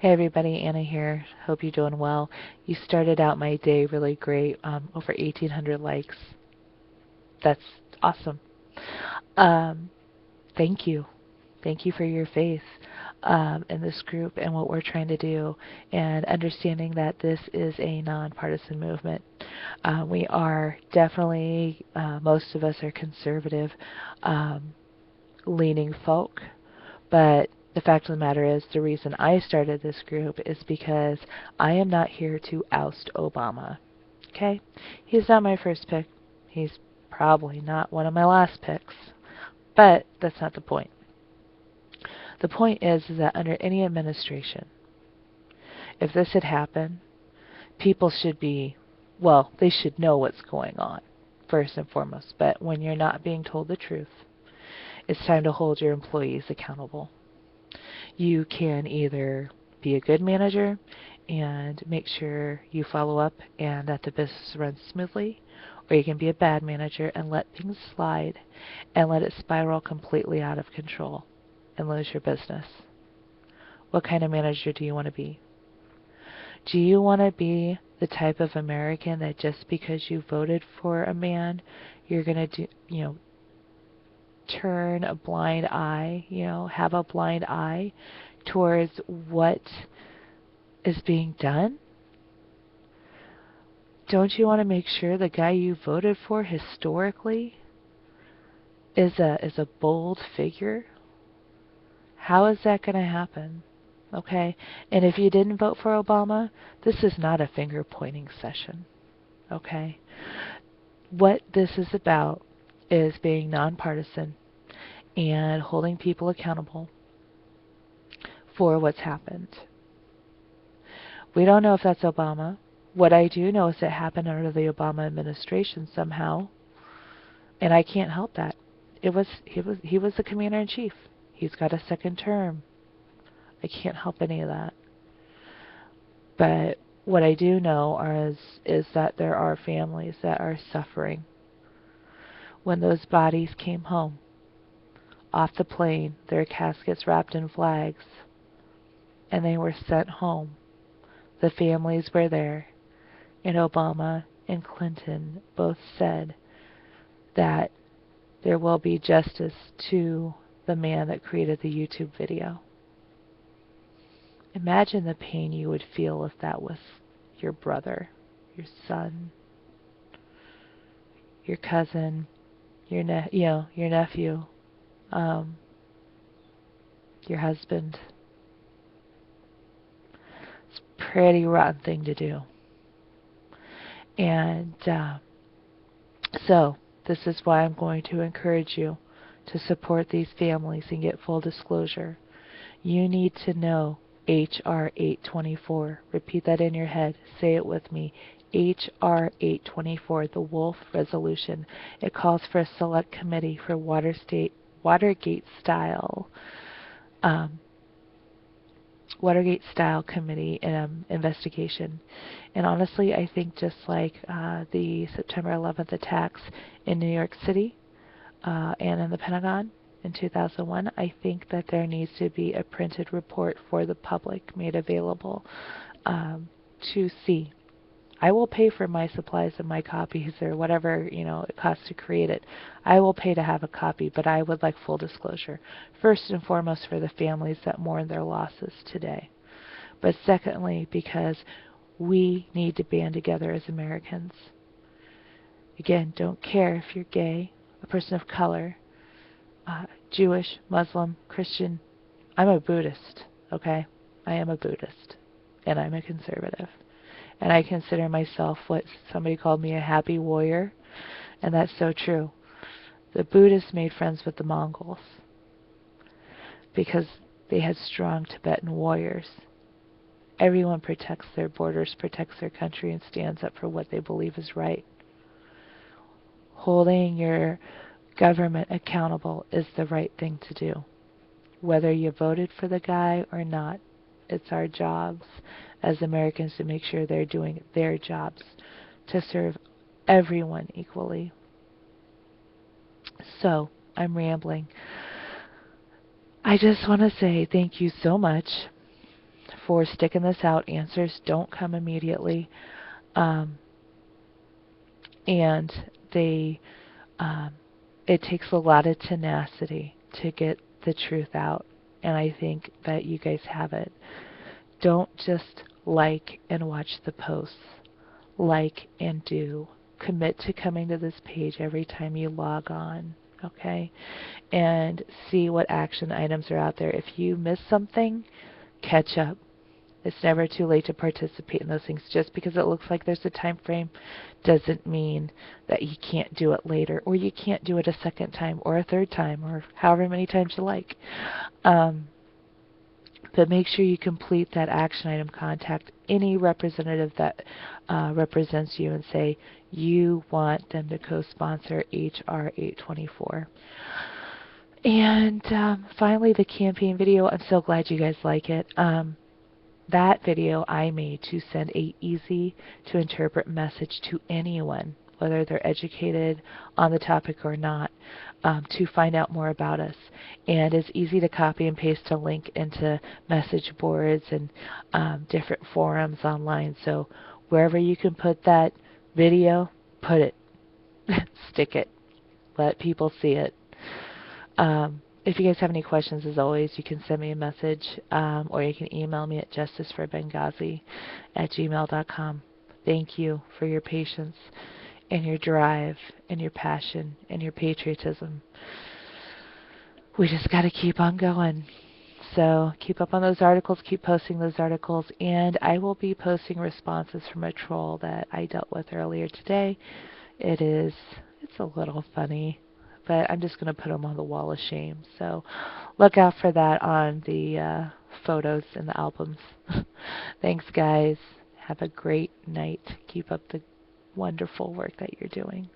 Hey everybody, Anna here. Hope you're doing well. You started out my day really great. Over 1,800 likes. That's awesome. Um, Thank you. Thank you for your faith in this group and what we're trying to do, and understanding that this is a nonpartisan movement. We are definitely, most of us are conservative leaning folk, but the fact of the matter is, the reason I started this group is because I am not here to oust Obama. Okay? He's not my first pick. He's probably not one of my last picks. But that's not the point. The point is that under any administration, if this had happened, people should be, well, they should know what's going on, first and foremost. But when you're not being told the truth, it's time to hold your employees accountable. You can either be a good manager and make sure you follow up and that the business runs smoothly, or you can be a bad manager and let things slide and let it spiral completely out of control and lose your business. What kind of manager do you want to be? Do you want to be the type of American that just because you voted for a man, you're going to turn a blind eye, have a blind eye towards what is being done? Don't you want to make sure the guy you voted for historically is a bold figure? How is that going to happen? Okay? And if you didn't vote for Obama, this is not a finger pointing session. Okay? What this is about is being nonpartisan and holding people accountable for what's happened. We don't know if that's Obama. What I do know is it happened under the Obama administration somehow, and I can't help that. He was the commander-in-chief. He's got a second term. I can't help any of that. But what I do know is that there are families that are suffering. When those bodies came home, off the plane, their caskets wrapped in flags, and they were sent home, the families were there, and Obama and Clinton both said that there will be justice to the man that created the YouTube video. Imagine the pain you would feel if that was your brother, your son, your cousin, your nephew, your husband. It's a pretty rotten thing to do. And so this is why I'm going to encourage you to support these families and get full disclosure. You need to know H.R. 824. Repeat that in your head. Say it with me. H.R. 824, the Wolf Resolution. It calls for a select committee for Watergate-style committee investigation. And honestly, I think just like the September 11th attacks in New York City and in the Pentagon in 2001, I think that there needs to be a printed report for the public made available to see. I will pay for my supplies and my copies or whatever it costs to create it. I will pay to have a copy, but I would like full disclosure. First and foremost for the families that mourn their losses today. But secondly, because we need to band together as Americans. Again, don't care if you're gay, a person of color, Jewish, Muslim, Christian. I'm a Buddhist, okay? I am a Buddhist, and I'm a conservative. And I consider myself what somebody called me a happy warrior, and that's so true. The Buddhists made friends with the Mongols because they had strong Tibetan warriors. Everyone protects their borders, protects their country, and stands up for what they believe is right. Holding your government accountable is the right thing to do. Whether you voted for the guy or not, it's our jobs as Americans to make sure they're doing their jobs to serve everyone equally. So, I'm rambling. I just want to say thank you so much for sticking this out. Answers don't come immediately. Um, and they it takes a lot of tenacity to get the truth out, and I think that you guys have it. Don't just like and watch the posts. Like and do. Commit to coming to this page every time you log on, okay? And see what action items are out there. If you miss something, catch up. It's never too late to participate in those things. Just because it looks like there's a time frame doesn't mean that you can't do it later, or you can't do it a second time, or a third time, or however many times you like. But make sure you complete that action item. Contact any representative that represents you and say you want them to co-sponsor HR 824. And finally, the campaign video. I'm so glad you guys like it. That video I made to send a easy to interpret message to anyone, whether they're educated on the topic or not, to find out more about us. And it's easy to copy and paste a link into message boards and different forums online. So wherever you can put that video, put it. Stick it. Let people see it. If you guys have any questions, as always, you can send me a message, or you can email me at justiceforbenghazi@gmail.com. Thank you for your patience and your drive and your passion and your patriotism. We just got to keep on going. So keep up on those articles, keep posting those articles, and I will be posting responses from a troll that I dealt with earlier today. It's a little funny, but I'm just going to put them on the wall of shame. So look out for that on the photos and the albums. Thanks, guys. Have a great night. Keep up the wonderful work that you're doing.